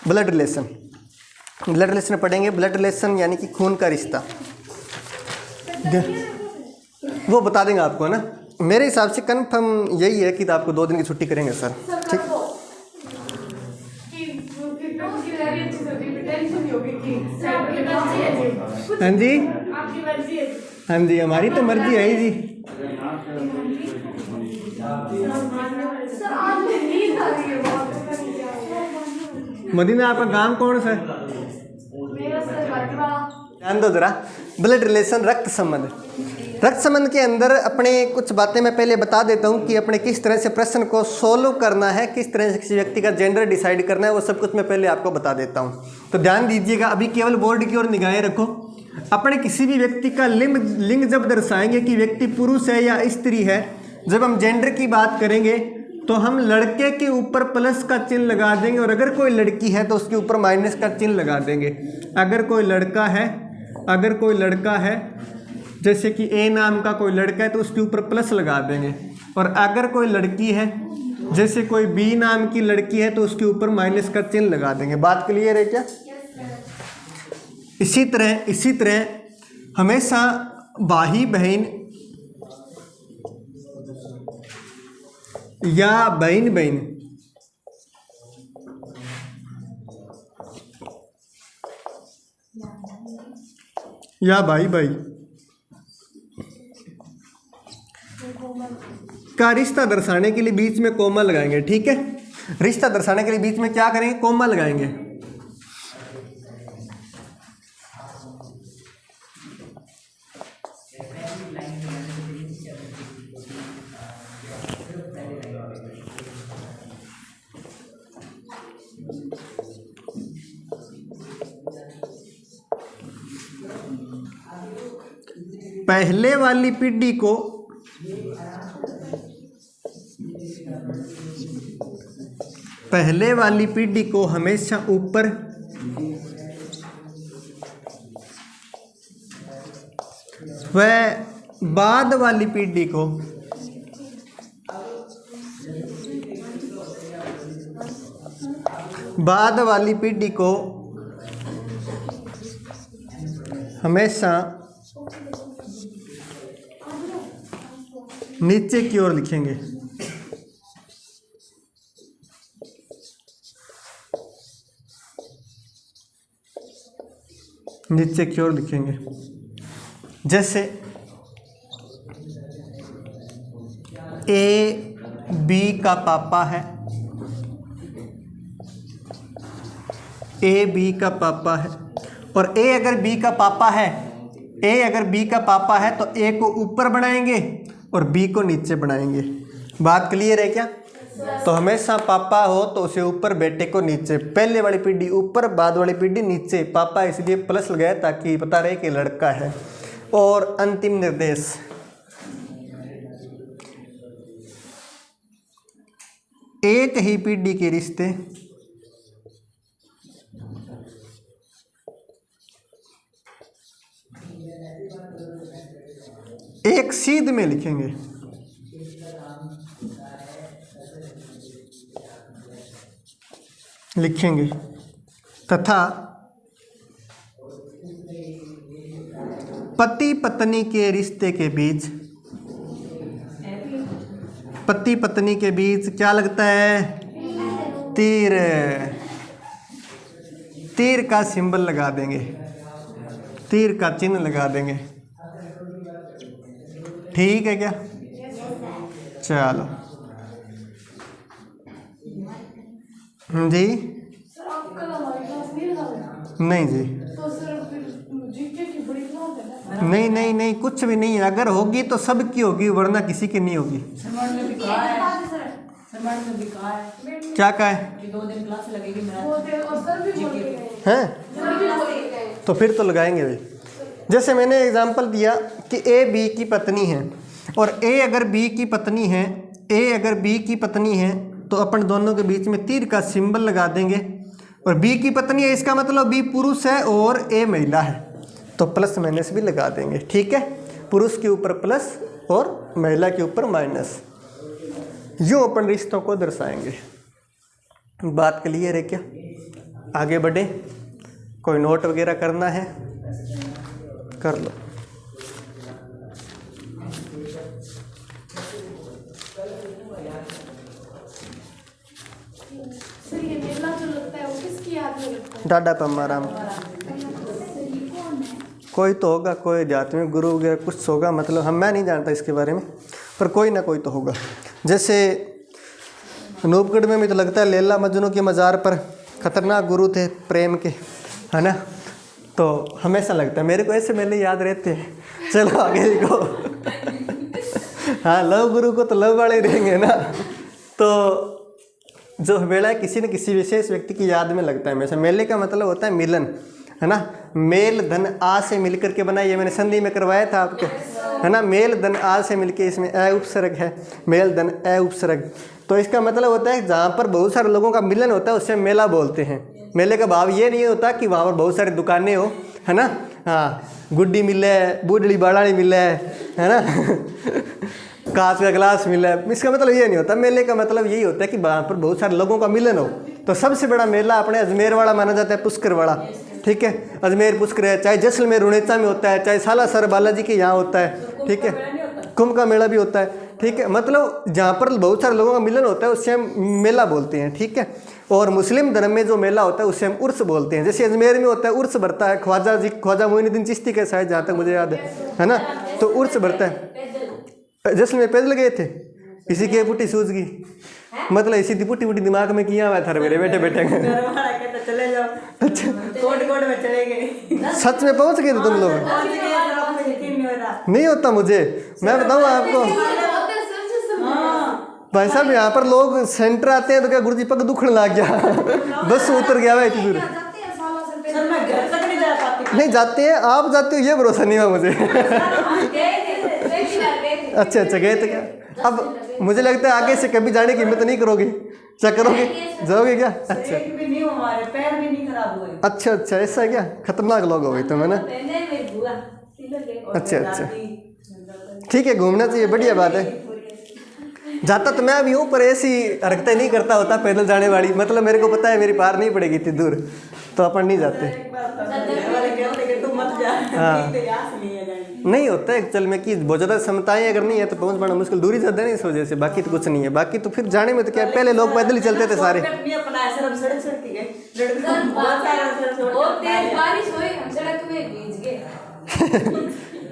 Blood relation. Blood relation पढ़ेंगे। Blood relation यानी कि खून का रिश्ता, वो बता देंगे आपको, है ना। मेरे हिसाब से कन्फर्म यही है कि आपको 2 दिन की छुट्टी करेंगे सर, ठीक। हाँ जी, हाँ जी, हमारी तो मर्जी है ही जी। मदीना, आपका गांव कौन सा है? ध्यान दो जरा। ब्लड रिलेशन, रक्त संबंध। रक्त संबंध के अंदर अपने कुछ बातें मैं पहले बता देता हूँ कि अपने किस तरह से प्रश्न को सोल्व करना है, किस तरह से किसी व्यक्ति का जेंडर डिसाइड करना है, वो सब कुछ मैं पहले आपको बता देता हूँ। तो ध्यान दीजिएगा, अभी केवल बोर्ड की ओर निगाहें रखो। अपने किसी भी व्यक्ति का लिंग जब दर्शाएंगे कि व्यक्ति पुरुष है या स्त्री है, जब हम जेंडर की बात करेंगे तो हम लड़के के ऊपर प्लस का चिन्ह लगा देंगे, और अगर कोई लड़की है तो उसके ऊपर माइनस का चिन्ह लगा देंगे। अगर कोई लड़का है जैसे कि ए नाम का कोई लड़का है तो उसके ऊपर प्लस लगा देंगे, और अगर कोई लड़की है जैसे कोई बी नाम की लड़की है तो उसके ऊपर माइनस का चिन्ह लगा देंगे। बात क्लियर है क्या? इसी तरह हमेशा भाई बहन या बहन या भाई का रिश्ता दर्शाने के लिए बीच में कोमा लगाएंगे, ठीक है। रिश्ता दर्शाने के लिए बीच में क्या करेंगे? कोमा लगाएंगे। पहले वाली पीढ़ी को हमेशा ऊपर, व बाद वाली पीढ़ी को हमेशा नीचे की ओर लिखेंगे। नीचे की ओर लिखेंगे। जैसे ए बी का पापा है, ए बी का पापा है, और ए अगर बी का पापा है तो ए को ऊपर बनाएंगे और बी को नीचे बनाएंगे। बात क्लियर है क्या? तो हमेशा पापा हो तो उसे ऊपर, बेटे को नीचे। पहले वाली पीढ़ी ऊपर, बाद वाली पीढ़ी नीचे। पापा इसलिए प्लस लगाया ताकि पता रहे कि लड़का है। और अंतिम निर्देश, एक ही पीढ़ी के रिश्ते एक सीध में लिखेंगे तथा पति पत्नी के रिश्ते के बीच, पति पत्नी के बीच क्या लगता है? तीर। तीर का सिंबल लगा देंगे, तीर का चिन्ह लगा देंगे। ठीक है क्या? चलो जी। नहीं जी, नहीं, कुछ भी नहीं है। अगर होगी तो सबकी होगी, वरना किसी की नहीं होगी। क्या कहा है? 2 दिन क्लास लगेगी हैं? तो फिर तो लगाएंगे भाई। जैसे मैंने एग्जांपल दिया कि ए बी की पत्नी है, और ए अगर बी की पत्नी है तो अपन दोनों के बीच में तीर का सिंबल लगा देंगे। और बी की पत्नी है, इसका मतलब बी पुरुष है और ए महिला है, तो प्लस माइनस भी लगा देंगे। ठीक है, पुरुष के ऊपर प्लस और महिला के ऊपर माइनस, यूँ अपन रिश्तों को दर्शाएंगे। बात क्लियर है क्या? आगे बढ़े, कोई नोट वगैरह करना है कर लो। डाडा पम्मा राम कोई तो होगा, कोई जात में गुरु वगैरह कुछ होगा, मतलब मैं नहीं जानता इसके बारे में, पर कोई ना कोई तो होगा। जैसे अनूपगढ़ में भी तो लगता है लैला मजनू के मज़ार पर खतरनाक गुरु थे प्रेम के, है ना, तो हमेशा लगता है मेरे को ऐसे मेले याद रहते हैं। चलो आगे लिखो। हाँ, लव गुरु को तो लव वाले रहेंगे ना। तो जो मेला है किसी न किसी विशेष व्यक्ति की याद में लगता है हमेशा। मेले का मतलब होता है मिलन, है ना। मेल धन आ से मिलकर के बना, ये मैंने संधि में करवाया था आपके, है ना। मेल धन आ से मिलके, इसमें अ उपसर्ग है, मेल धन अ उपसर्ग। तो इसका मतलब होता है जहाँ पर बहुत सारे लोगों का मिलन होता है उससे मेला बोलते हैं। मेले का भाव ये नहीं होता कि वहाँ पर बहुत सारी दुकानें हो, है ना। हाँ, गुड्डी मिले, बूढ़ड़ी बाड़ाड़ी मिले, है ना। कांच का गिलास मिले, इसका मतलब ये नहीं होता। मेले का मतलब यही होता है कि वहाँ पर बहुत सारे लोगों का मिलन हो। तो सबसे बड़ा मेला अपने अजमेर वाला माना जाता है, पुष्कर वाला, ठीक है। अजमेर पुष्कर है, चाहे जैसलमेर रुणेचा में होता है, चाहे सालासर बालाजी के यहाँ होता है, ठीक है। कुंभ का मेला भी होता है, ठीक है। मतलब जहाँ पर बहुत सारे लोगों का मिलन होता है उससे हम मेला बोलते हैं, ठीक है। और मुस्लिम धर्म में जो मेला होता है उससे हम उर्स बोलते हैं। जैसे अजमेर में होता है उर्स भरता है, ख्वाजा जी, ख्वाजा मोइनुद्दीन चिश्ती का शायद, जहाँ तक मुझे याद है ना, तो उर्स भरता है। जैसलमेर पैदल गए थे, इसी की पुट्टी सूझ गई, मतलब इसी की पुट्टी दिमाग में किया हुआ था मेरे बैठे बैठे। चले जाओ, अच्छा कोट में चले गए, सच में पहुंच गए थे तुम लोग? नहीं होता मुझे, मैं बताऊँ आपको भाई साहब, यहाँ पर लोग सेंटर आते हैं तो क्या गुरुजी पग दुखने लग गया। बस उतर गया भाई इतनी दूर। नहीं जाते हैं, आप जाते हो ये भरोसा नहीं हुआ मुझे। अच्छा अच्छा, गए थे क्या? अब मुझे लगता है आगे से कभी जाने की हिम्मत नहीं करोगे, क्या करोगे, जाओगे क्या? अच्छा अच्छा अच्छा, ऐसा है क्या? खतरनाक लोग हो गए तुम, है ना। अच्छा अच्छा, ठीक है, घूमना चाहिए, बढ़िया बात है। जाता तो मैं अभी हूँ, पर ऐसी हरकतें नहीं करता होता पैदल जाने वाली, मतलब मेरे को पता है मेरी पार नहीं पड़ेगी इतनी दूर, तो अपन नहीं जाते। हाँ, नहीं होता है एक्चुअल में कि बहुत ज़्यादा क्षमताएं अगर नहीं है तो पहुँच पाना मुश्किल, दूरी ज़्यादा नहीं इस वजह से, बाकी तो कुछ नहीं है। बाकी तो फिर जाने में तो क्या, पहले लोग पैदल ही चलते थे सारे।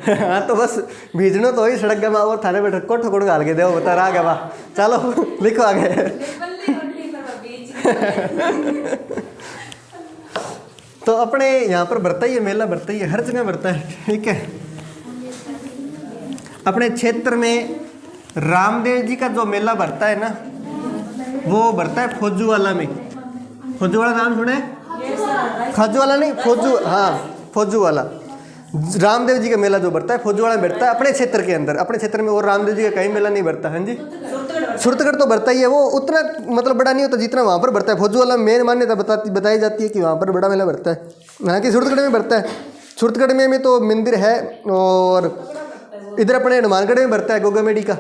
हाँ तो बस भीजनो तो ही सड़क गया और थाने बैठे को ठोकर गाल के दे बता रहा गया। चलो लिखो आगे। तो अपने यहाँ पर बढ़ता ही है मेला, बढ़ता ही है, हर जगह बढ़ता है, ठीक है। अपने क्षेत्र में रामदेव जी का जो मेला बढ़ता है ना, वो बढ़ता है फौजूवाला में। फौजूवाला नाम सुने? खाजूवाला नहीं, फौजू, हाँ फौजूवाला। रामदेव जी का मेला जो बढ़ता है फौजूवाला में बढ़ता है अपने क्षेत्र के अंदर, अपने क्षेत्र में। और रामदेव जी का कहीं मेला नहीं बढ़ता। हाँ जी, सुरतगढ़ तो बढ़ता ही है, वो उतना मतलब बड़ा नहीं होता जितना वहाँ पर बढ़ता है। फौजूवाला में मेन मान्यता बताई जाती है कि वहाँ पर बड़ा मेला बढ़ता है, हालांकि सुरतगढ़ में बढ़ता है। सुरतगढ़ में तो मंदिर है, और इधर अपने हनुमानगढ़ में बढ़ता है गोगा मेडी का,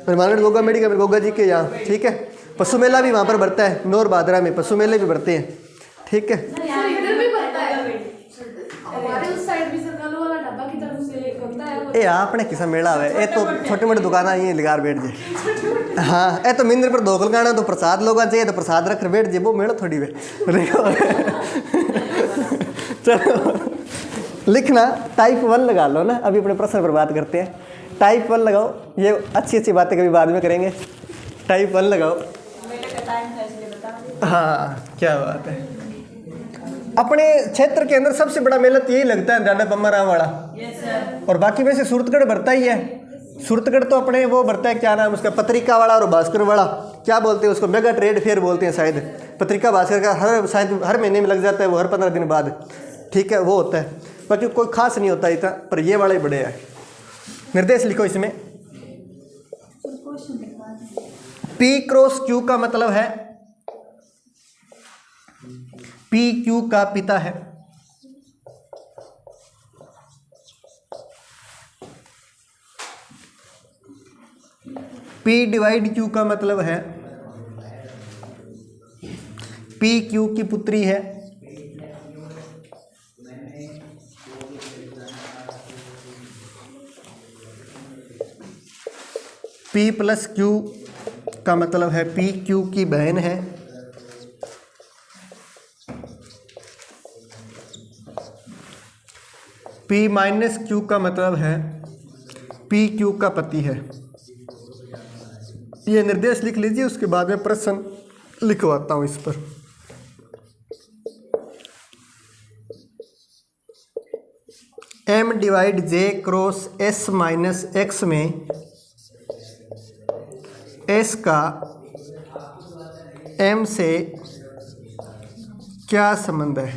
हनुमानगढ़ गोगा मेडी का, गोगा जी के यहाँ, ठीक है। पशु मेला भी वहाँ पर बढ़ता है, नौर भादरा में पशु मेले भी बढ़ते हैं, ठीक है। ए आपने किसा मेला है, ये तो छोटी मोटी दुकान ये लिगार बैठ जाए। हाँ, ये तो मंदिर पर धोखल गाना तो प्रसाद लोग चाहिए, तो प्रसाद रख बैठ जाए, वो मेला थोड़ी वे। चलो लिखना टाइप 1 लगा लो ना। अभी अपने प्रश्न पर बात करते हैं। टाइप 1 लगाओ, ये अच्छी अच्छी बातें कभी बाद में करेंगे। टाइप 1 लगाओ। हाँ क्या बात है। अपने क्षेत्र के अंदर सबसे बड़ा मेला तो यही लगता है डाडा पम्मा राम वाला। और बाकी वैसे सुरतगढ़ बढ़ता ही है। सुरतगढ़ तो अपने वो बढ़ता है, क्या नाम उसका, पत्रिका वाला और भास्कर वाला, क्या बोलते हैं उसको, मेगा ट्रेड फेयर बोलते हैं शायद। पत्रिका भास्कर का शायद हर महीने में लग जाता है, वो हर 15 दिन बाद, ठीक है, वो होता है। बाकी कोई खास नहीं होता इतना, पर ये वाला ही बड़े है। निर्देश लिखो इसमें। P क्रॉस Q का मतलब है P Q का पिता है। P डिवाइड Q का मतलब है P Q की पुत्री है। P प्लस Q का मतलब है P Q की बहन है। P माइनस Q का मतलब है P Q का पति है। ये निर्देश लिख लीजिए, उसके बाद में प्रश्न लिखवाता हूँ इस पर। M divide J cross S minus X में S का M से क्या संबंध है?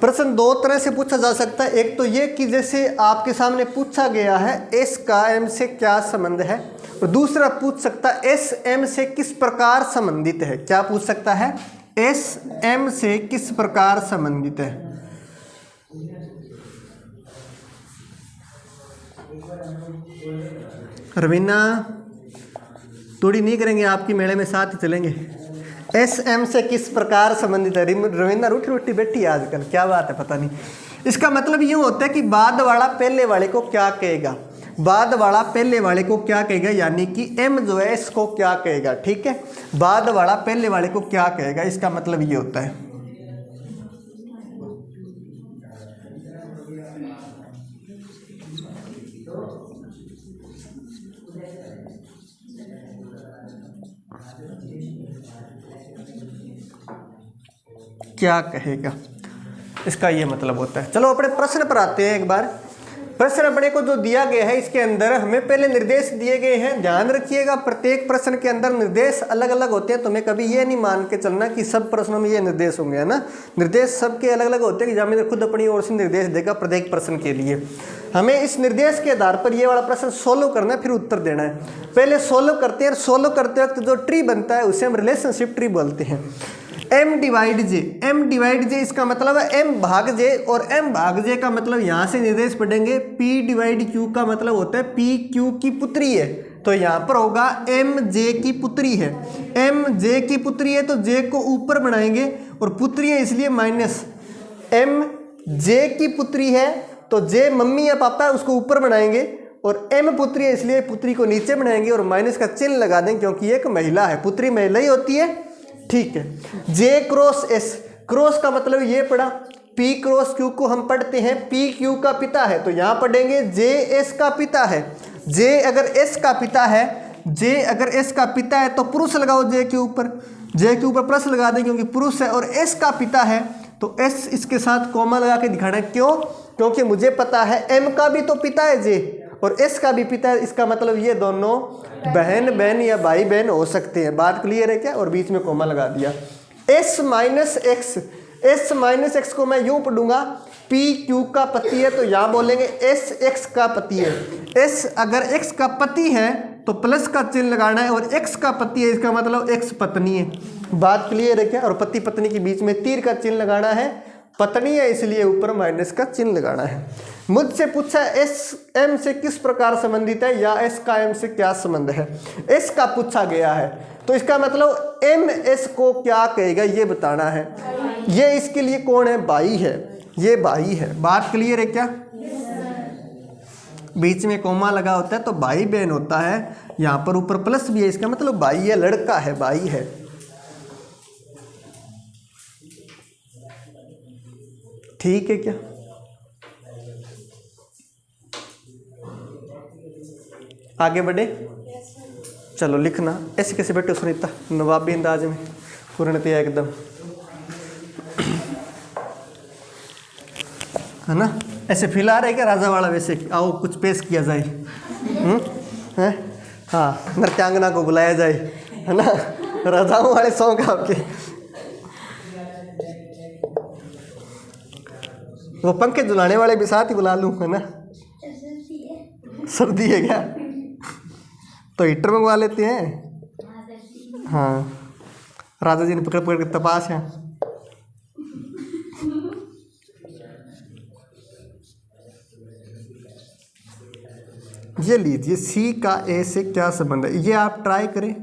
प्रश्न दो तरह से पूछा जा सकता है। एक तो ये कि जैसे आपके सामने पूछा गया है S का M से क्या संबंध है, और दूसरा पूछ सकता है S M से किस प्रकार संबंधित है। क्या पूछ सकता है? S M से किस प्रकार संबंधित है। रवीना थोड़ी नहीं करेंगे, आपकी मेले में साथ ही चलेंगे। एस एम से किस प्रकार संबंधित है। रवीना रूठी रूठी बैठी है आजकल, क्या बात है पता नहीं। इसका मतलब यूँ होता है कि बाद वाला पहले वाले को क्या कहेगा, बाद वाला पहले वाले को क्या कहेगा, यानी कि एम जो है इसको क्या कहेगा। ठीक है, बाद वाला पहले वाले को क्या कहेगा, इसका मतलब ये होता है। क्या कहेगा, इसका ये मतलब होता है। चलो अपने प्रश्न पर आते हैं एक बार। प्रश्न अपने को जो दिया गया है इसके अंदर हमें पहले निर्देश दिए गए हैं। ध्यान रखिएगा प्रत्येक प्रश्न के अंदर निर्देश अलग अलग होते हैं। तुम्हें कभी ये नहीं मान के चलना कि सब प्रश्नों में ये निर्देश होंगे, है ना। निर्देश सबके अलग अलग होते हैं। एग्जामिनर खुद अपनी ओर से निर्देश देगा प्रत्येक प्रश्न के लिए। हमें इस निर्देश के आधार पर ये वाला प्रश्न सोल्व करना है, फिर उत्तर देना है। पहले सोल्व करते हैं। सोल्व करते वक्त जो ट्री बनता है उसे हम रिलेशनशिप ट्री बोलते हैं। M divide J, M divide J इसका मतलब है M भाग J, और M भाग J का मतलब यहाँ से निर्देश पढ़ेंगे P डिवाइड Q का मतलब होता है P Q की पुत्री है, तो यहाँ पर होगा M J की पुत्री है। M J की पुत्री है तो J को ऊपर बनाएंगे, और पुत्री है इसलिए माइनस। M J की पुत्री है तो J मम्मी या पापा है उसको ऊपर बनाएंगे, और M पुत्री है इसलिए पुत्री को नीचे बनाएंगे और माइनस का चिन्ह लगा देंगे क्योंकि एक महिला है, पुत्री महिला ही होती है। ठीक है, J क्रॉस S, क्रॉस का मतलब ये पड़ा। P क्रॉस Q को हम पढ़ते हैं P Q का पिता है, तो यहाँ पढ़ेंगे J S का पिता है। J अगर S का पिता है, J अगर S का पिता है तो पुरुष लगाओ J के ऊपर, J के ऊपर प्लस लगा दें क्योंकि पुरुष है, और S का पिता है तो S इसके साथ कॉमा लगा के दिखाना है। क्यों? क्योंकि मुझे पता है M का भी तो पिता है J, और S का भी पिता है। इसका मतलब ये दोनों बहन बहन या भाई बहन हो सकते हैं। बात क्लियर है क्या? और बीच में कोमा लगा दिया। S minus x, S minus x को मैं यूं पढ़ूंगा P Q का पति है तो यहाँ बोलेंगे S X का पति है। S अगर X का पति है तो प्लस का चिन्ह लगाना है, और X का पति है इसका मतलब X पत्नी है। बात क्लियर है क्या? और पति पत्नी के बीच में तीर का चिन्ह लगाना है, पत्नी है इसलिए ऊपर माइनस का चिन्ह लगाना है। मुझसे पूछा S M से किस प्रकार संबंधित है, या S का M से क्या संबंध है। S का पूछा गया है तो इसका मतलब M S को क्या कहेगा ये बताना है। ये इसके लिए कौन है? भाई है, ये भाई है। बात क्लियर है क्या? बीच में कोमा लगा होता है तो भाई बहन होता है, यहाँ पर ऊपर प्लस भी है, इसका मतलब भाई है, लड़का है, भाई है। ठीक है क्या? आगे बढ़े, चलो लिखना। ऐसे कैसे बैठो सुनीता, नवाबी अंदाज में पूर्णतया एकदम, है ना। ऐसे फील आ रहा है क्या राजा वाला? वैसे आओ कुछ पेश किया जाए, है हाँ, नृत्यांगना को बुलाया जाए, है ना। राजाओं वाले सॉन्ग आपके। वो पंखे झुलाने वाले भी साथ ही बुला लूँ, है ना। सर्दी है क्या? तो हीटर मंगवा लेते हैं। हाँ, राजा जी ने पकड़ पकड़ के तपाश है। ये लीजिए, सी का ए से क्या संबंध है, ये आप ट्राई करें।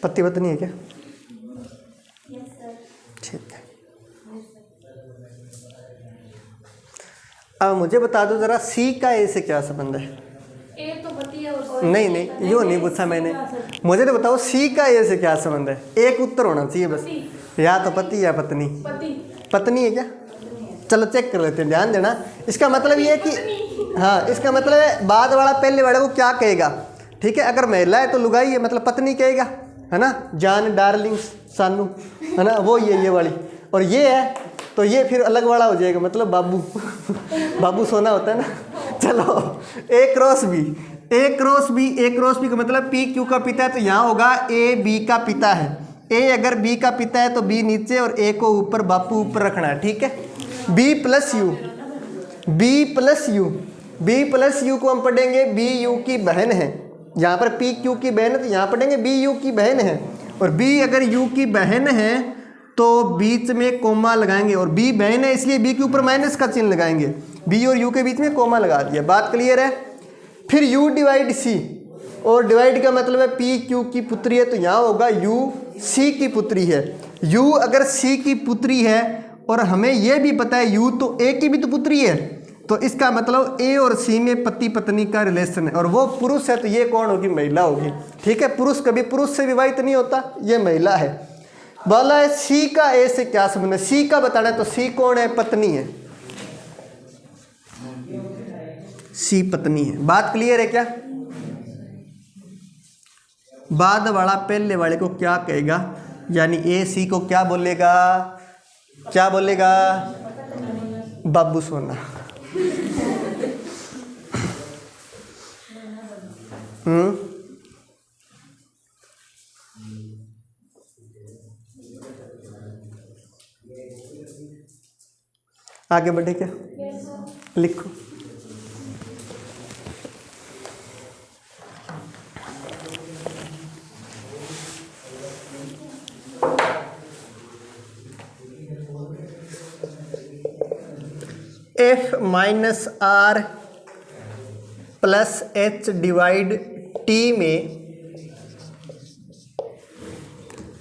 पति पत्नी है क्या? ठीक है। अब मुझे बता दो जरा, सी का ए से क्या संबंध है? ए तो पति है और नहीं नहीं, यो नहीं पूछा मैंने, मुझे तो बताओ सी का ए से क्या संबंध है? एक उत्तर होना चाहिए बस, या तो पति या पत्नी। पत्नी है क्या? चलो चेक कर लेते हैं, ध्यान देना। इसका मतलब ये है कि हाँ, इसका मतलब है बाद वाला पहले वाले को क्या कहेगा, ठीक है। अगर महिला है तो लुगाई है, मतलब पत्नी कहेगा, है ना, जान, डार्लिंग, सानू, है ना, वो ये वाली। और ये है तो ये फिर अलग वाला हो जाएगा, मतलब बाबू बाबू सोना होता है ना। चलो ए क्रॉस बी, ए क्रॉस बी, ए क्रॉस बी का मतलब पी क्यू का पिता है तो यहाँ होगा ए बी का पिता है। ए अगर बी का पिता है तो बी नीचे और ए को ऊपर, बापू ऊपर रखना है, ठीक है। B plus U, B plus U, B plus U को हम पढ़ेंगे बी यू की बहन है। यहाँ पर पी क्यू की बहन है तो यहाँ पढ़ेंगे बी यू की बहन है। और बी अगर यू की बहन है तो बीच में कोमा लगाएंगे, और बी बहन है इसलिए बी के ऊपर माइनस का चिन्ह लगाएंगे। बी और यू के बीच में कोमा लगा दिया, बात क्लियर है। फिर यू डिवाइड सी, और डिवाइड का मतलब है पी क्यू की पुत्री है तो यहाँ होगा यू सी की पुत्री है। यू अगर सी की पुत्री है और हमें यह भी पता है यू तो ए की भी तो पुत्री है, तो इसका मतलब ए और सी में पति पत्नी का रिलेशन है। और वो पुरुष है तो ये कौन होगी? महिला होगी, ठीक है। पुरुष कभी पुरुष से विवाहित नहीं होता, ये महिला है। बोला है सी का ए से क्या संबंध है? सी का बताना है तो सी कौन है? पत्नी है, सी पत्नी है। बात क्लियर है क्या? बाद वाला पहले वाले को क्या कहेगा, यानी ए सी को क्या बोलेगा? क्या बोलेगा? बाबू सोना। आगे बढ़े क्या? लिखो। F minus R plus H divide T में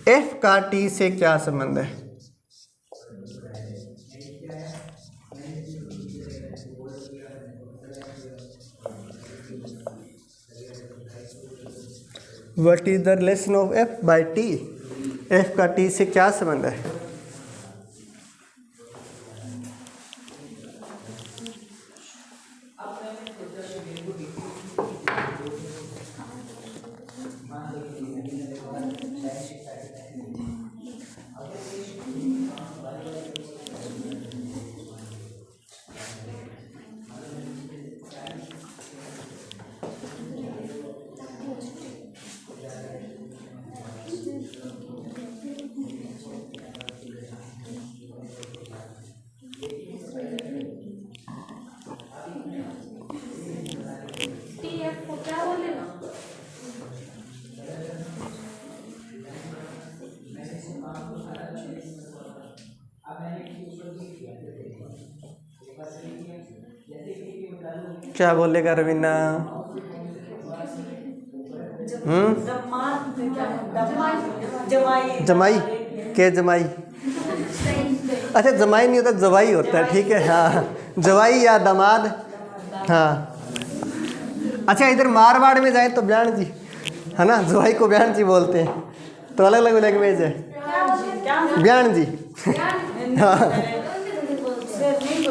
एफ का टी से क्या संबंध है? What is the relation of F by T? F का टी से क्या संबंध है? क्या बोलेगा रवीना? जमाई के जमाई, अच्छा जमाई नहीं होता, जवाई होता है, ठीक है। हाँ, जवाई या दामाद। हाँ, अच्छा इधर मारवाड़ में जाए तो ब्यान जी, है ना, जवाई को ब्यान जी बोलते हैं, तो अलग अलग लैंग्वेज है। ब्यान जी हाँ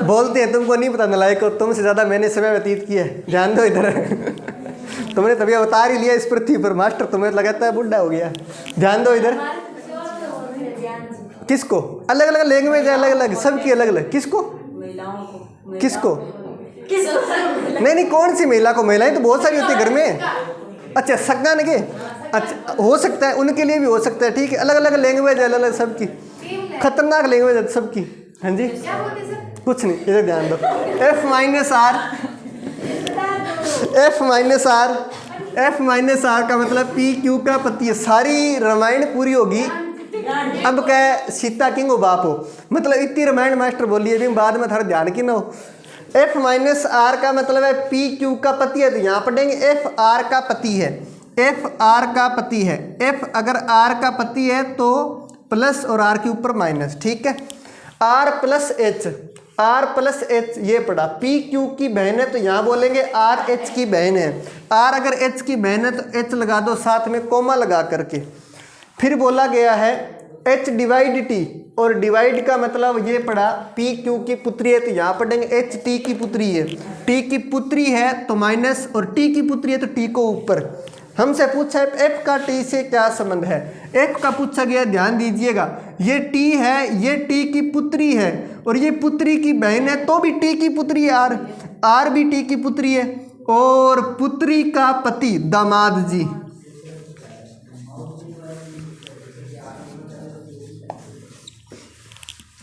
बोलते हैं, तुमको नहीं पता नलायक हो, तुमसे ज़्यादा मैंने समय व्यतीत किया है, ध्यान दो इधर तुमने तभी अवतार ही लिया इस पृथ्वी पर, मास्टर तुम्हें लगाता है बुढ़ा हो गया, ध्यान दो इधर। किसको? अलग अलग लैंग्वेज है, अलग अलग, सबकी अलग अलग। किसको? किसको? नहीं, कौन सी महिला को? महिलाएं तो बहुत सारी होती है घर में। अच्छा सगान के, अच्छा हो सकता है, उनके लिए भी हो सकता है, ठीक है। अलग अलग लैंग्वेज है, अलग अलग सबकी, खतरनाक लैंग्वेज है सबकी। हाँ जी, कुछ नहीं, इधर ध्यान दो। F minus R, F minus R, F minus R का मतलब पी क्यू का पति है। सारी रामायण पूरी होगी। अब क्या सीता किंग हो बाप हो, मतलब इतनी रामायण मास्टर बोलिए भी बाद में थारा ध्यान की ना हो। एफ माइनस आर का मतलब है पी क्यू का पति है, तो यहाँ पढ़ेंगे एफ आर का पति है। एफ आर का पति है, एफ अगर आर का पति है तो प्लस और आर के ऊपर माइनस, ठीक है। R plus H, R plus H ये पढ़ा, पी क्यू की बहन है तो यहाँ बोलेंगे आर एच की बहन है। आर अगर एच की बहन है तो एच लगा दो साथ में कोमा लगा करके। फिर बोला गया है एच डिवाइड टी, और डिवाइड का मतलब ये पढ़ा पी क्यू की पुत्री है तो यहाँ पढ़ेंगे एच टी की पुत्री है। टी की पुत्री है तो माइनस, और टी की पुत्री है तो टी को ऊपर। हमसे पूछा है एफ का टी से क्या संबंध है। एफ का पूछा गया, ध्यान दीजिएगा, ये टी है, ये टी की पुत्री है और ये पुत्री की बहन है तो भी टी की पुत्री है आर, आर भी टी की पुत्री है। और पुत्री का पति दामाद जी,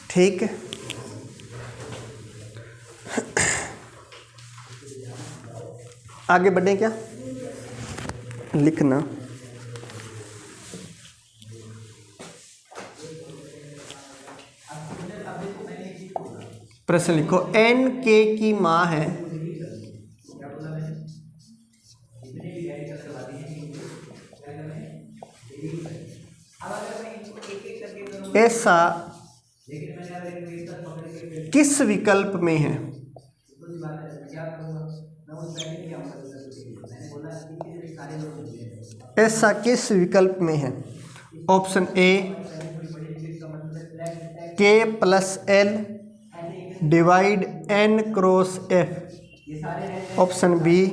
ठीक है। आगे बढ़े क्या, लिखना प्रश्न लिखो। एन के की माँ है, ऐसा किस विकल्प में है। ऐसा किस विकल्प में है। Option A K plus L divide N cross F. Option B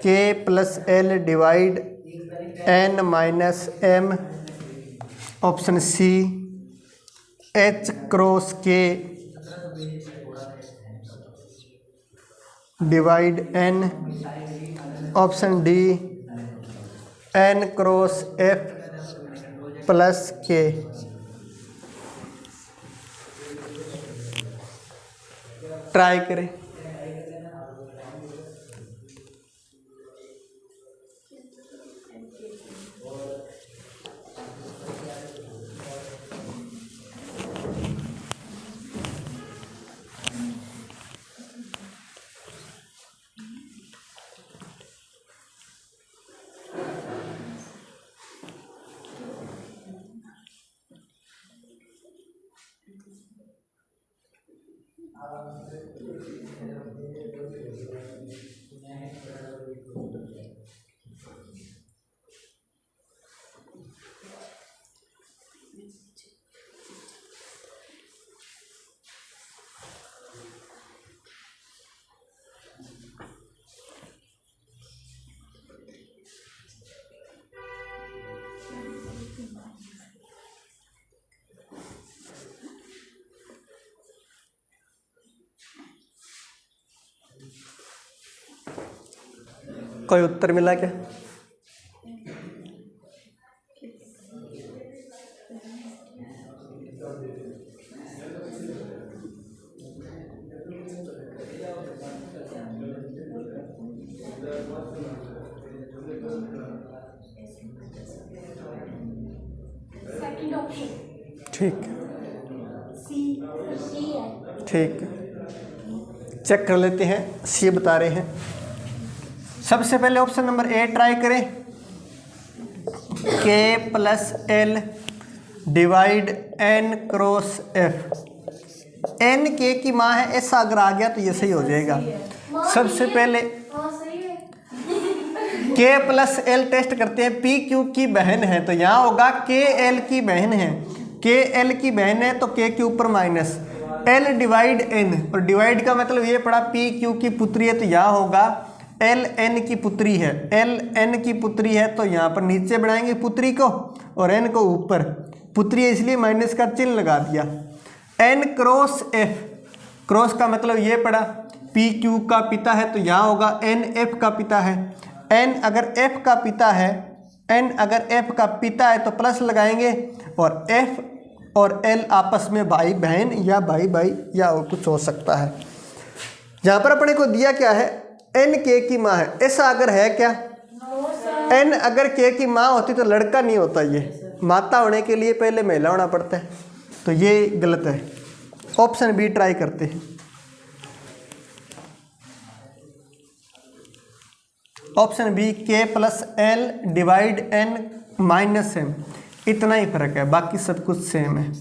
K plus L divide N minus M. Option C H cross K divide N. Option D N cross F plus K. Try करें। कोई उत्तर मिला क्या। Second option ठीक, सी है। ठीक, check कर लेते हैं। सी बता रहे हैं। सबसे पहले ऑप्शन नंबर ए ट्राई करें, K plus L divide N cross F. N K की माँ है, ऐसा अगर आ गया तो ये सही हो जाएगा। सबसे पहले के प्लस एल टेस्ट करते हैं। पी क्यू की बहन है तो यहाँ होगा के एल की बहन है, के एल की बहन है तो के के ऊपर माइनस एल डिवाइड एन, और डिवाइड का मतलब ये पड़ा पी क्यू की पुत्री है तो यहाँ होगा एल एन की पुत्री है। एल एन की पुत्री है तो यहाँ पर नीचे बनाएंगे पुत्री को और एन को ऊपर। पुत्री है इसलिए माइनस का चिन्ह लगा दिया। एन क्रॉस एफ, क्रॉस का मतलब ये पड़ा पी क्यू का पिता है तो यहाँ होगा एन एफ का पिता है। एन अगर एफ का पिता है, एन अगर एफ का पिता है तो प्लस लगाएंगे, और एफ और एल आपस में भाई बहन या भाई भाई या और कुछ हो सकता है। यहाँ पर अपने को दिया क्या है, एन के की माँ है, ऐसा अगर है क्या। एन अगर के की माँ होती तो लड़का नहीं होता, ये माता होने के लिए पहले महिला होना पड़ता है, तो ये गलत है। ऑप्शन बी ट्राई करते हैं। Option B K plus L divide N minus M, इतना ही फर्क है, बाकी सब कुछ सेम है।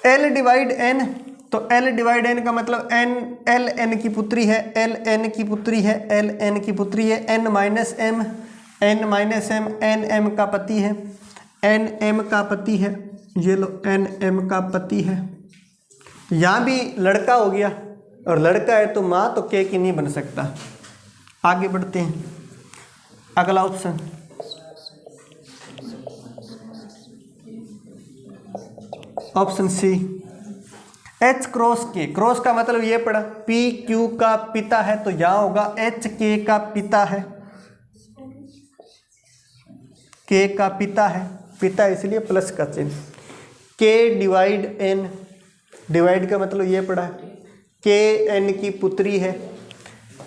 एल डिवाइड एन, तो एल डिवाइड एन का मतलब एन, एल एन की पुत्री है, एल एन की पुत्री है, एल एन की पुत्री है, N minus M, N minus M, N M का पति है, एन एम का पति है, ये लो एन एम का पति है। यहाँ भी लड़का हो गया, और लड़का है तो माँ तो के की नहीं बन सकता। आगे बढ़ते हैं, अगला option option C H cross K, cross का मतलब ये पड़ा पी क्यू का पिता है, तो यहाँ होगा एच के का पिता है, के का पिता है, पिता इसलिए प्लस का चिन्ह। के डिवाइड एन, डिवाइड का मतलब ये पड़ा के एन की पुत्री है,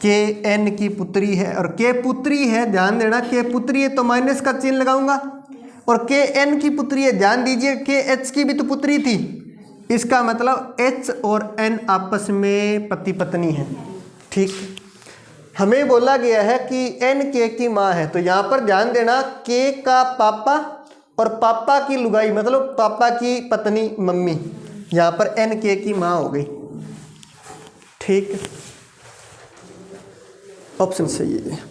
के एन की पुत्री है, और के पुत्री है, ध्यान देना के पुत्री है तो माइनस का चिन्ह लगाऊंगा, और के एन की पुत्री है, ध्यान दीजिए के एच की भी तो पुत्री थी, इसका मतलब एच और एन आपस में पति पत्नी है। ठीक, हमें बोला गया है कि एन के की माँ है, तो यहाँ पर ध्यान देना के का पापा और पापा की लुगाई मतलब पापा की पत्नी मम्मी, यहाँ पर एन के की माँ हो गई। ठीक, ऑप्शन सही है।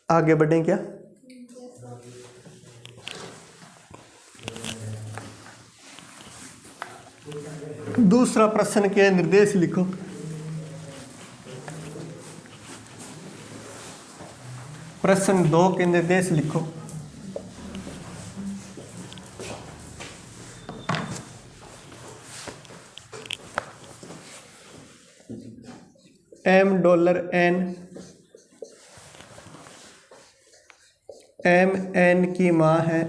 आगे बढ़ें क्या? दूसरा प्रश्न के निर्देश लिखो। प्रश्न 2 के निर्देश लिखो। $m n एम एन की माँ है,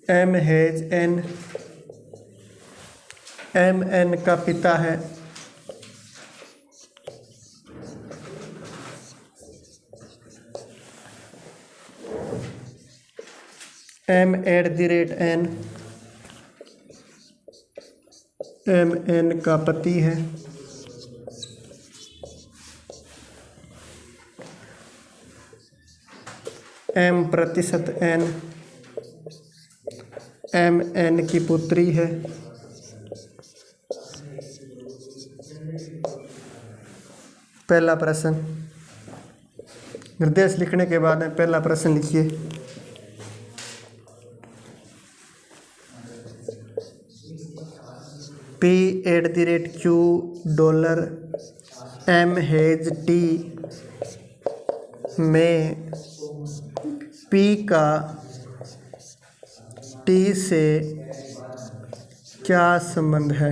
M has N, M N का पिता है, M at the rate N, M N का पति है, एम प्रतिशत एन, एम एन की पुत्री है, पहला प्रश्न। निर्देश लिखने के बाद में पहला प्रश्न लिखिए। P at the rate Q dollar M has T में पी का टी से क्या संबंध है?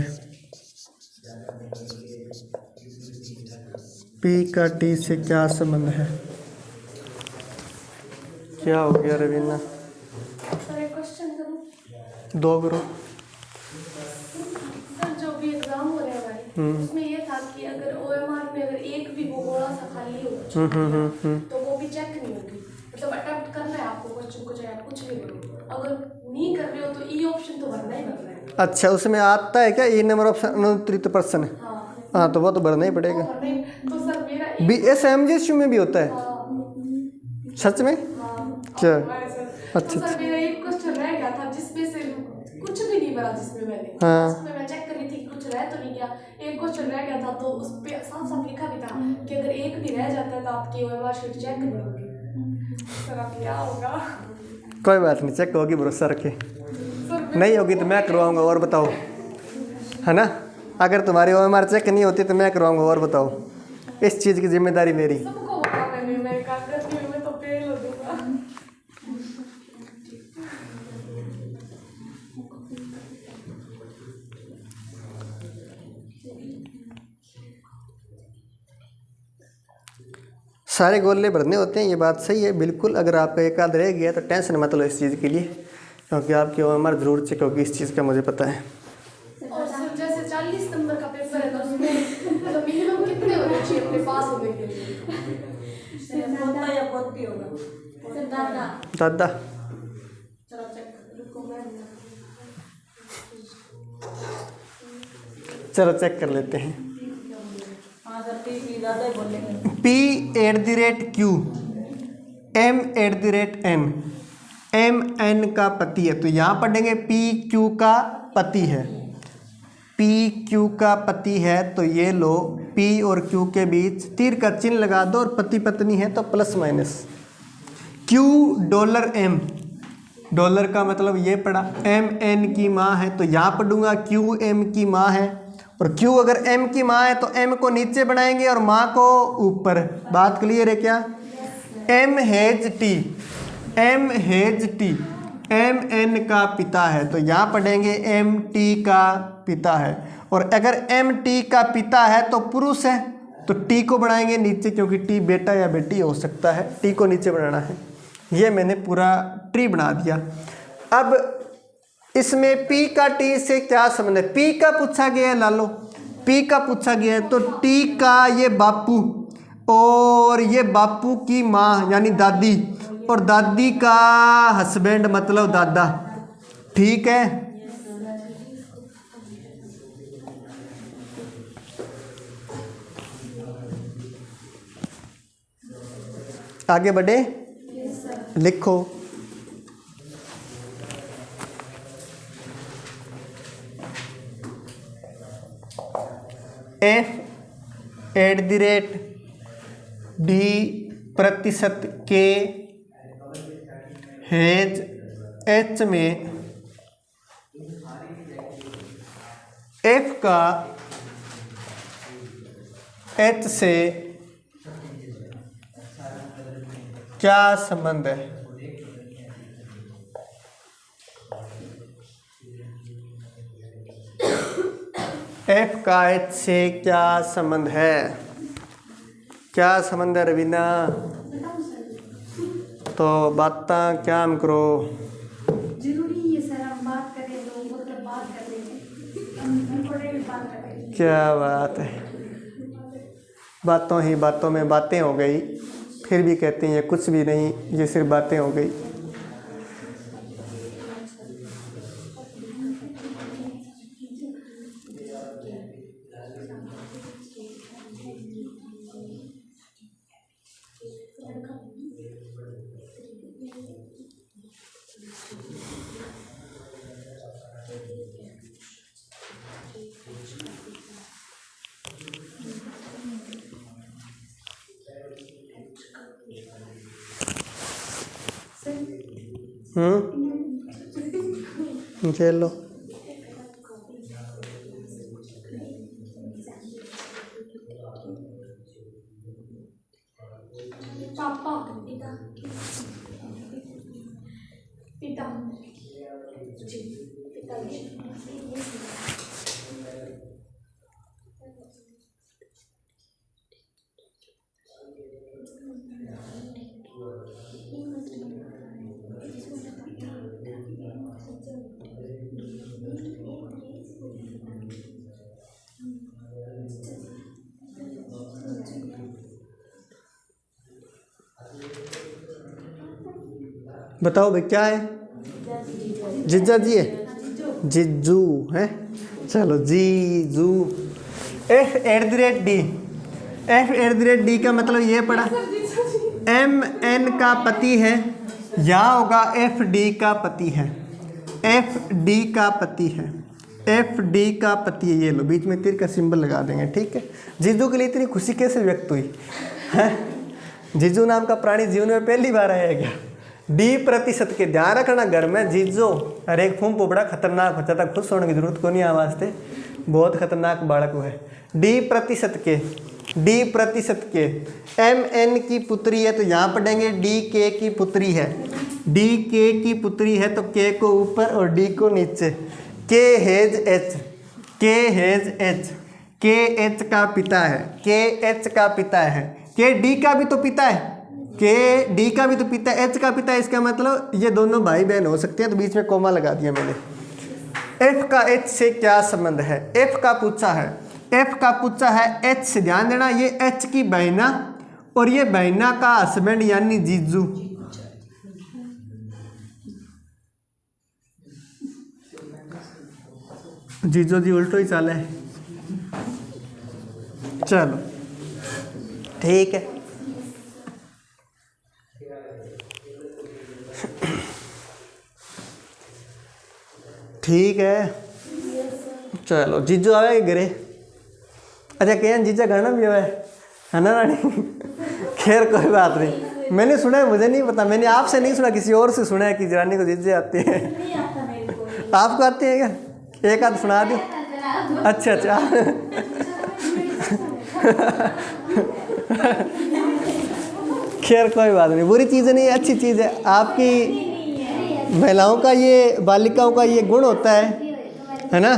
पी का टी से क्या संबंध है? क्या हो गया रवीना? सर एक क्वेश्चन करूं? 2 करो। सर जो भी एग्जाम हो रहे हैं हमारे, उसमें ये था कि अगर ओएमआर में अगर एक भी वो थोड़ा सा खाली हो तो वो भी चेक नहीं होगी, मतलब अटेम्प्ट करना है आपको क्वेश्चन को, चाहे आप कुछ भी करो, अगर नहीं कर रहे हो तो ई ऑप्शन तो भरना ही भरना है। अच्छा, उसमें आता है क्या ई नंबर ऑफ अनुत्तरित प्रश्न? हाँ, तो वो तो भरना ही पड़ेगा। तो सर मेरा B S M G S U में भी होता है? सच में? क्या? अच्छा, सर मेरा एक क्वेश्चन रह गया था जिसमें से कुछ भी नहीं भरा, जिसमें मैंने हाँ। उसमें मैं चेक कर रही थी कि कुछ रह तो नहीं गया, एक क्वेश्चन रह गया था तो उस पे साफ साफ लिखा भी था कि अगर एक भी रह जाता है तो आपकी ओएमआर शीट चेक नहीं होगी। सर आप क्या होगा? कोई बात नहीं, चेक होगी, भरोसा रखे। नहीं होगी तो मैं करवाऊंगा, और बताओ, है ना? अगर तुम्हारी ओएमआर चेक नहीं होती तो मैं करवाऊंगा, और बताओ, इस चीज़ की जिम्मेदारी मेरी। सबको बोला मैंने, मैं कागज में तो फेल हो दूंगा। सारे गोले भरने होते हैं, ये बात सही है बिल्कुल। अगर आपका एक आध रह गया तो टेंशन मत लो इस चीज़ के लिए, क्योंकि आपकी उम्र ज़रूर चेक होगी इस चीज़ का, मुझे पता है। और सर जैसे 40 नंबर का पेपर है तो उसमें तो मिनिमम कितने होने चाहिए अपने पास होने के लिए? पोता या पोती होगा? दादा चलो चेक रुको मैं चलो चेक कर लेते हैं। हाँ सर, तीसरी ज़्यादा ही बोलेंगे। P@Q, M@N, MN का पति है, तो यहाँ पढ़ेंगे PQ का पति है। PQ का पति है तो ये लो P और Q के बीच तीर का चिन्ह लगा दो, और पति पत्नी है तो plus minus. Q $M, dollar का मतलब ये पड़ा। MN की माँ है तो यहाँ पढ़ूंगा QM की माँ है, और Q अगर M की माँ है तो M को नीचे बनाएंगे और माँ को ऊपर। बात क्लियर है क्या? M हैज टी, MN का पिता है तो यहाँ पढ़ेंगे MT का पिता है, और अगर MT का पिता है तो पुरुष है तो T को बढ़ाएंगे नीचे, क्योंकि T बेटा या बेटी हो सकता है, T को नीचे बढ़ाना है। ये मैंने पूरा ट्री बना दिया। अब इसमें P का T से क्या संबंध है? P का पूछा गया है, ला लो P का पूछा गया है तो T का ये बापू, और ये बापू की माँ यानी दादी, और दादी का हस्बैंड मतलब दादा। ठीक है, आगे बढ़े, लिखो। F@D%K हैज H में F का H से क्या संबंध है? F का H से क्या संबंध है? क्या संबंध है रवीना? तो बातें क्या हम करो? जरूरी है सर, हम बात करें तो मतलब बात कर लेंगे, हम इम्पोर्टेंट बात करेंगे। क्या बात है, बातों ही बातों में बातें हो गई, फिर भी कहते हैं ये कुछ भी नहीं, ये सिर्फ बातें हो गई। चलो पापा पिता पिता जी पिता जी। बताओ भाई क्या है? जीजा जी है, जिज्जू है। चलो जीजू। F@D, F@D का मतलब ये पड़ा MN का पति है, यहाँ होगा FD का पति है, FD का पति है, FD का पति है। ये लो बीच में तीर का सिंबल लगा देंगे, ठीक है। जीजू के लिए इतनी खुशी कैसे व्यक्त हुई है? जीजू नाम का प्राणी जीवन में पहली बार आया क्या? D% के ध्यान रखना, घर में जीजो हर एक फूम पोपड़ा खतरनाक हो जाता, खुश होने की जरूरत को नहीं है वास्ते, बहुत खतरनाक बालक है। D% के MN की पुत्री है तो यहाँ पढ़ेंगे DK की पुत्री है, DK की पुत्री है तो K को ऊपर और D को नीचे। K हैज H, KH का पिता है, KH का पिता है, के डी का भी तो पिता है, के डी का भी तो पिता है, एच का पिता है, इसका मतलब ये दोनों भाई बहन हो सकते हैं, तो बीच में कोमा लगा दिया मैंने। एफ का एच से क्या संबंध है? एफ का पूछा है, एफ का पूछा है एच से। ध्यान देना, ये एच की बहना और ये बहना का हस्बैंड यानी जीजू। जीजू जी उल्टो ही चाले है। चलो ठीक है। ठीक है, चलो जीजू आवे घरे। अच्छा कह जीजा करना भी है ना रानी? खैर कोई बात नहीं, मैंने सुना है, मुझे नहीं पता, मैंने आपसे नहीं सुना, किसी और से सुना है कि रानी को जीजे आते हैं। आपको आते हैं क्या? एक आध सुना दो। अच्छा अच्छा। खैर कोई बात नहीं, बुरी चीज़ नहीं, अच्छी चीज़ है। आपकी महिलाओं का ये, बालिकाओं का ये गुण होता है ना?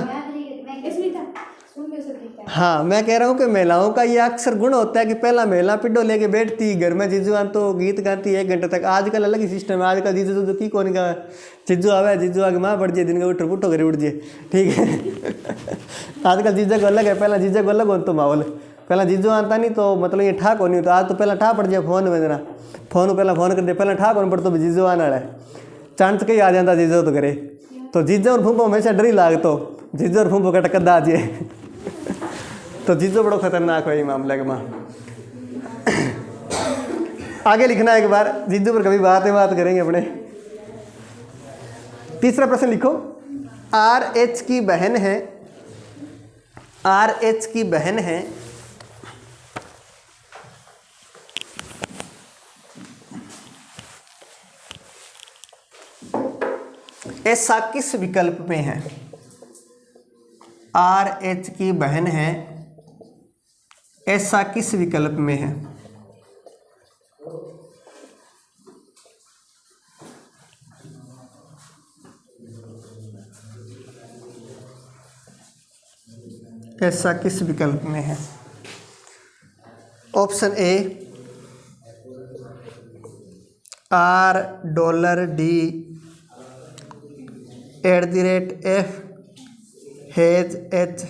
हाँ, मैं कह रहा हूँ कि महिलाओं का ये अक्सर गुण होता है कि पहला महिला पिड्डो लेके बैठती घर में, जीजुआन तो गीत गाती 1 घंटे तक। आजकल अलग ही सिस्टम है, आजकल जीजू तो की कौन का जीजू आवे, जीजू आगे माँ बढ़ जाए, दिन का उठो पुटो घर उठ जाए, ठीक है। आजकल जीजा को अलग है, पहला जीजा को अलग हो तो माहौल। पहला जीजू आता नहीं तो मतलब ये ठाक होनी, तो आज तो पहला ठा पड़ जाए फोन में देना, फोन पहला फोन कर दे, पहला ठा होना पड़ता तो जीजू आने वाला है, चांस कहीं आ जाता जीजो तो करे। तो जीजो और फूफो हमेशा डर ही लागतो, जीजो और फूफो का टक्कर आ जाए तो जीजो बड़ो खतरनाक है ये मामला के माँ। आगे लिखना एक बार, जीजू पर कभी बात करेंगे अपने। तीसरा प्रश्न लिखो, आर एच की बहन है, आर एच की बहन है, ऐसा किस विकल्प में है? आर एच की बहन है, ऐसा किस विकल्प में है? ऐसा किस विकल्प में है? Option A $R $D@F has H,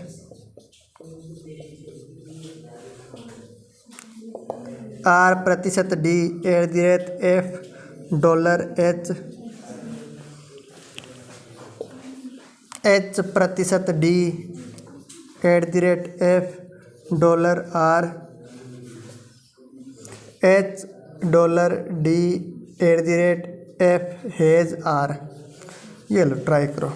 $D $F $H, $D $F $R, H $D $F has R। ये लो ट्राई करो।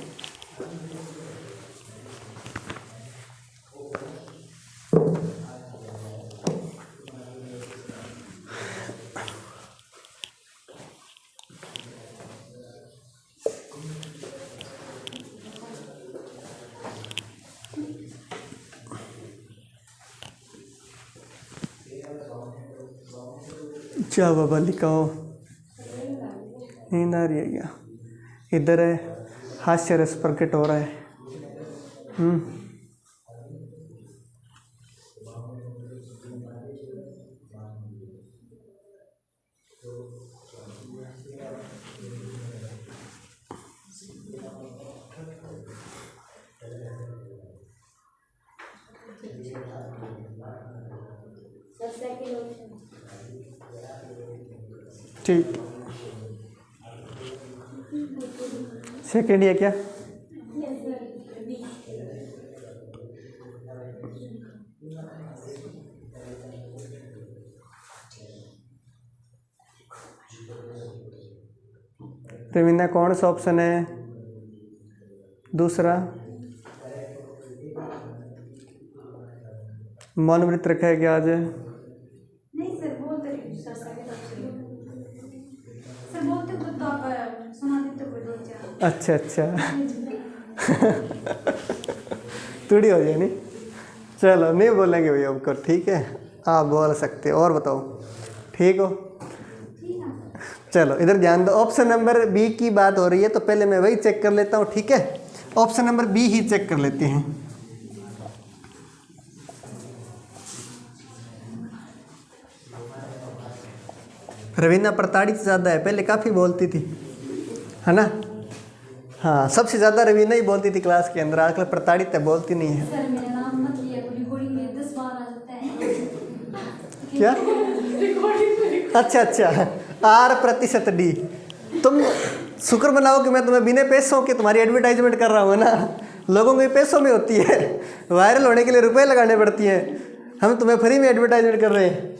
क्या बाबा लिखाओ, नींद आ रही है क्या? इधर है, हास्य रस प्रकट हो रहा है। ठीक, सेकेंड है क्या? रवीना कौन सा ऑप्शन है? दूसरा मौन व्रत रखा है क्या आज? नहीं सर, बोलते सर बोलते खुद तो आप सुना देते कोई दो चार। अच्छा अच्छा। थोड़ी हो जाए नहीं, चलो नहीं बोलेंगे भैया आपको, ठीक है आप बोल सकते हो। और बताओ ठीक हो? चलो इधर ध्यान दो, ऑप्शन नंबर बी की बात हो रही है तो पहले मैं वही चेक कर लेता हूँ, ठीक है? ऑप्शन नंबर बी ही चेक कर लेते हैं। रवीना प्रताड़ित ज़्यादा है, पहले काफ़ी बोलती थी, है ना? हाँ, सबसे ज़्यादा रवीना ही बोलती थी क्लास के अंदर, आजकल प्रताड़ित है, बोलती नहीं है। सर मेरा नाम मत लिया, रिकॉर्डिंग में 10 बार आ जाता है। क्या? अच्छा, R%D। तुम शुक्र मनाओ कि मैं तुम्हें बिना पैसों के तुम्हारी एडवर्टाइजमेंट कर रहा हूँ ना। लोगों को ये पैसों में होती है, वायरल होने के लिए रुपए लगाने पड़ती हैं, हम तुम्हें फ्री में एडवर्टाइजमेंट कर रहे हैं।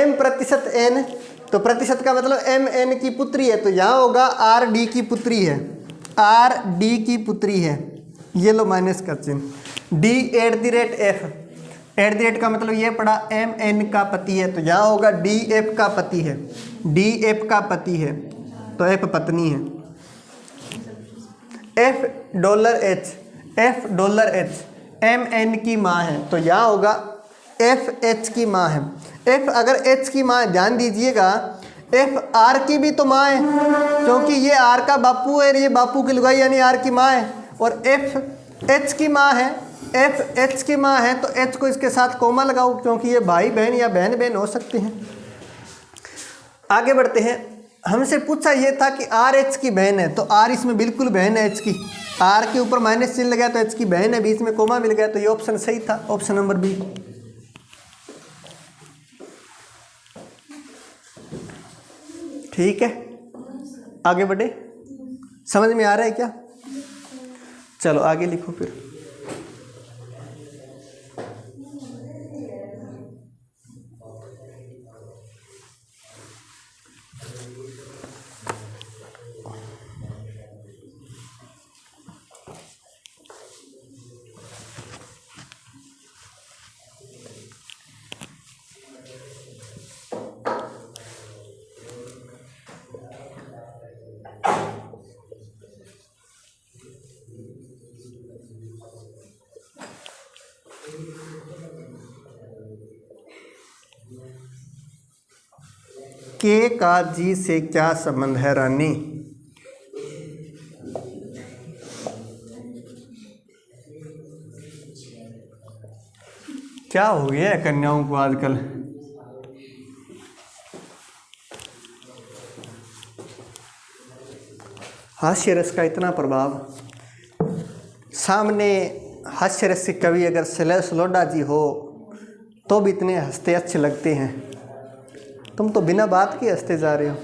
M%N, तो प्रतिशत का मतलब MN की पुत्री है, तो यहाँ होगा RD की पुत्री है, RD की पुत्री है, ये लो माइनस का चिन्ह। D@F, @ का मतलब ये पड़ा MN का पति है, तो यहाँ होगा DF का पति है, DF का पति है, तो F पत्नी है। $H, MN की माँ है, तो यहाँ होगा FH की माँ है। F अगर H की माँ है, ध्यान दीजिएगा, F R की भी तो माँ है, क्योंकि ये R का बापू है, ये बापू की लुगाई यानी R की माँ है, और F H की माँ है, F H की माँ है, तो H को इसके साथ कोमा लगाओ, क्योंकि ये भाई बहन या बहन बहन हो सकते हैं। आगे बढ़ते हैं। हमसे पूछा ये था कि R H की बहन है, तो R इसमें बिल्कुल बहन है H की, R के ऊपर माइनस चिन्ह लगा तो H की बहन है, बीच में कोमा मिल गया, तो ये ऑप्शन सही था, ऑप्शन नंबर बी। ठीक है, आगे बढ़े, समझ में आ रहा है क्या? चलो आगे लिखो फिर। के का जी से क्या संबंध है रानी? क्या हो गया है कन्याओं को आजकल? हास्य रस का इतना प्रभाव, सामने हास्य रस के कवि अगर शैलेश लोढ़ा जी हो तो भी इतने हंसते अच्छे लगते हैं, तुम तो बिना बात के हंसते जा रहे हो।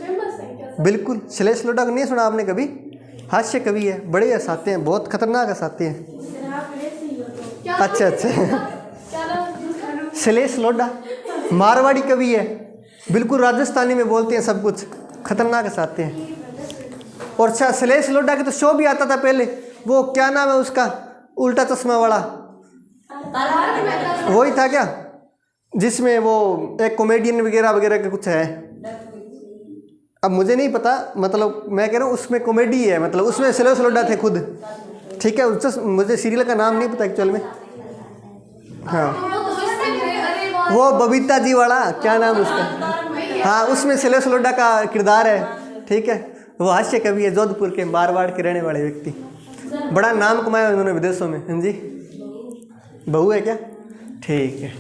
बिल्कुल, शैलेश लोढ़ा को नहीं सुना आपने कभी? हास्य कवि है, बड़े हंसाते हैं, बहुत खतरनाक हंसाते हैं। अच्छा शैलेश लोढ़ा मारवाड़ी कवि है, बिल्कुल राजस्थानी में बोलते हैं सब कुछ, खतरनाक हंसाते हैं। और अच्छा, शैलेश लोढ़ा के तो शो भी आता था पहले, वो क्या नाम है उसका, उल्टा चश्मा वाला, वही था क्या, जिसमें वो एक कॉमेडियन वगैरह वगैरह का कुछ है, अब मुझे नहीं पता, मतलब मैं कह रहा हूँ उसमें कॉमेडी है, मतलब उसमें शैलेश लोढ़ा थे खुद। ठीक है, उससे मुझे सीरियल का नाम नहीं पता एक्चुअल में। हाँ वो बबीता जी वाला, क्या नाम उसका, हाँ उसमें शैलेश लोढ़ा का किरदार है। ठीक है, वो हास्य कवि है, जोधपुर के, मारवाड़ के रहने वाले व्यक्ति, बड़ा नाम कमाया उन्होंने विदेशों में। हाँ जी, बहू है क्या? ठीक है,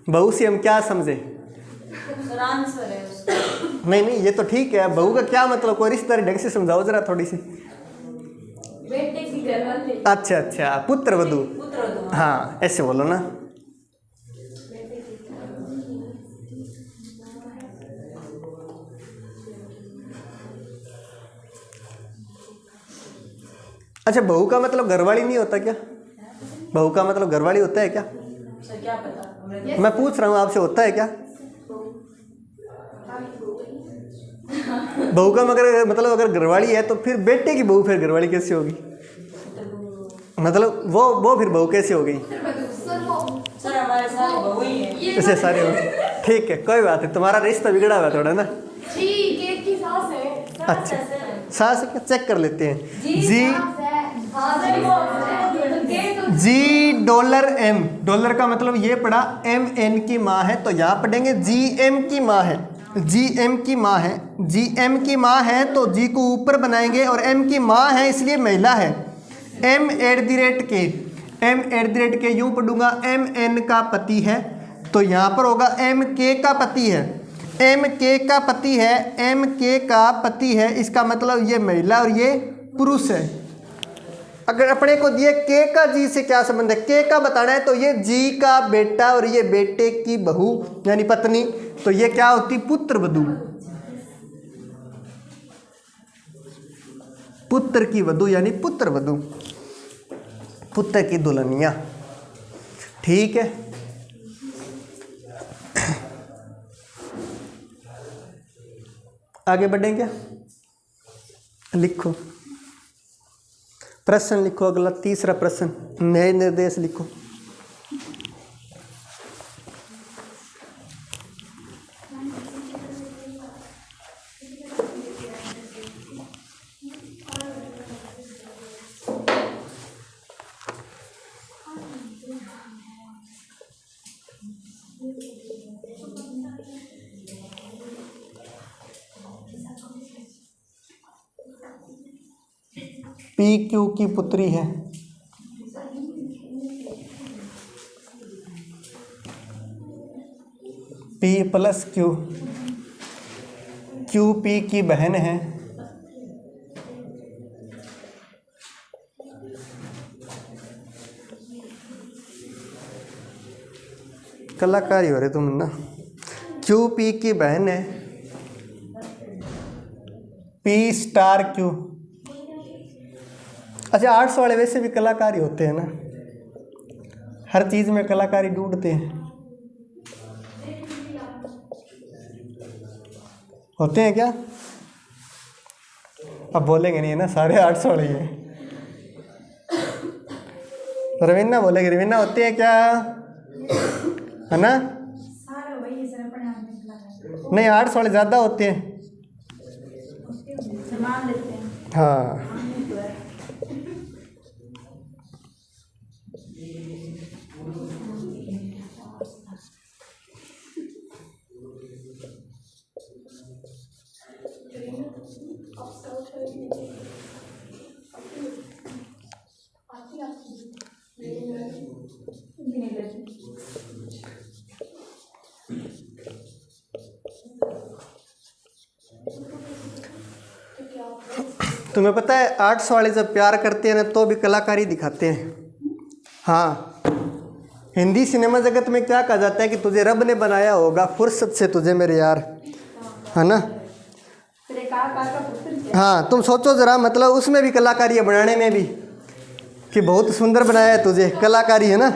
बहू से हम क्या समझे? नहीं ये तो ठीक है, बहू का क्या मतलब, कोई रिश्तेदारी ढंग से समझाओ जरा थोड़ी सी। बेटे की घरवाली। अच्छा, पुत्र वधू, हाँ ऐसे बोलो ना। अच्छा, बहू का मतलब घरवाली नहीं होता क्या? बहू का मतलब घरवाली होता है क्या? सर क्या पता, मैं पूछ रहा हूँ आपसे, होता है क्या? बहू का मगर मतलब अगर घरवाली है तो फिर बेटे की बहू फिर घरवाली कैसे होगी? मतलब वो फिर बहू कैसे हो गई? सर हमारे सारे बहू ही हैं। ऐसे सारे हो, ठीक है कोई बात नहीं, तुम्हारा रिश्ता बिगड़ा हुआ थोड़ा ना। केक की सास है। अच्छा, सास क्या, चेक कर लेते हैं। $G डॉलर का मतलब ये पड़ा MN की माँ है, तो यहाँ पढ़ेंगे GM की माँ है, GM की माँ है, GM की माँ है तो G को ऊपर बनाएंगे और M की माँ है इसलिए महिला है। M@K यूँ पढ़ूंगा MN का पति है, तो यहाँ पर होगा MK का पति है। एम के का पति है, एम के का पति है, इसका मतलब ये महिला और ये पुरुष है। अगर अपने को दिए के का जी से क्या संबंध है, के का बताना है तो ये जी का बेटा और ये बेटे की बहू यानी पत्नी, तो ये क्या होती, पुत्र वधू, पुत्र की वधू यानी पुत्र वधू, पुत्र की दुल्हनिया। ठीक है, आगे बढ़ें क्या? लिखो प्रश्न, लिखो अगला तीसरा प्रश्न, नए निर्देश लिखो। पी क्यू की पुत्री है, P plus Q, Q P की बहन है, कलाकारी हो रहे तुम ना, क्यू पी की बहन है, पी स्टार क्यू। अच्छा, आर्ट्स वाले वैसे भी कलाकारी होते हैं ना, हर चीज़ में कलाकारी ढूंढते हैं, होते हैं क्या? अब बोलेंगे नहीं है ना, सारे आर्ट्स वाले ही हैं। रवीना बोलेगी, रवीना होते हैं क्या, है ना? नहीं, आर्ट्स वाले ज़्यादा होते हैं। हाँ, तुम्हें पता है आर्ट्स वाले जब प्यार करते हैं ना तो भी कलाकारी दिखाते हैं। हाँ, हिंदी सिनेमा जगत में क्या कहा जाता है कि तुझे रब ने बनाया होगा फुर्सत से तुझे मेरे यार, है ना? हाँ, तुम सोचो ज़रा, मतलब उसमें भी कलाकारी है, बनाने में भी, कि बहुत सुंदर बनाया है तुझे, कलाकारी है ना।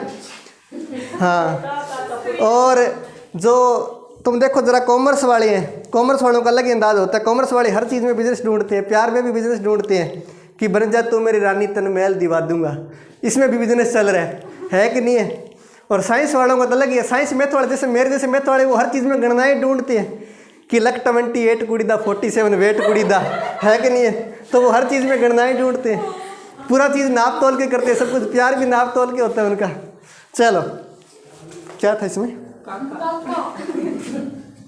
हाँ, और जो तुम देखो ज़रा कॉमर्स वाले हैं, कॉमर्स वालों का अलग ही अंदाज होता है। कॉमर्स वाले हर चीज़ में बिजनेस ढूंढते हैं, प्यार में भी बिजनेस ढूंढते हैं कि बन जा तू मेरी रानी तन महल दिवा दूंगा, इसमें भी बिजनेस चल रहा है कि नहीं है? और साइंस वालों का तो अलग ही है, साइंस मैथ वाले जैसे मेरे जैसे मैथ वाले वो हर चीज़ में गणनाएँ ढूंढते हैं कि लक 28 कुड़ी दा 47 वेट कुड़ी दा, है कि नहीं है? तो वो हर चीज़ में गणनाएँ ढूंढते हैं, पूरा चीज़ नाप तोल के करते हैं, सब कुछ प्यार भी नाप तोल के होता है उनका। चलो, क्या था इसमें?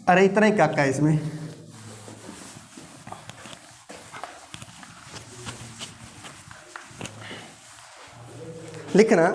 अरे इतना ही काका है इसमें। लिखना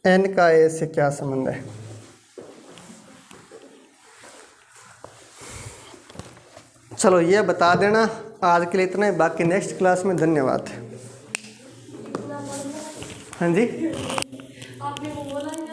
एन का ए से क्या संबंध है? चलो ये बता देना। आज के लिए इतना ही, बाकी नेक्स्ट क्लास में। धन्यवाद। हाँ जी, आपने वो बोला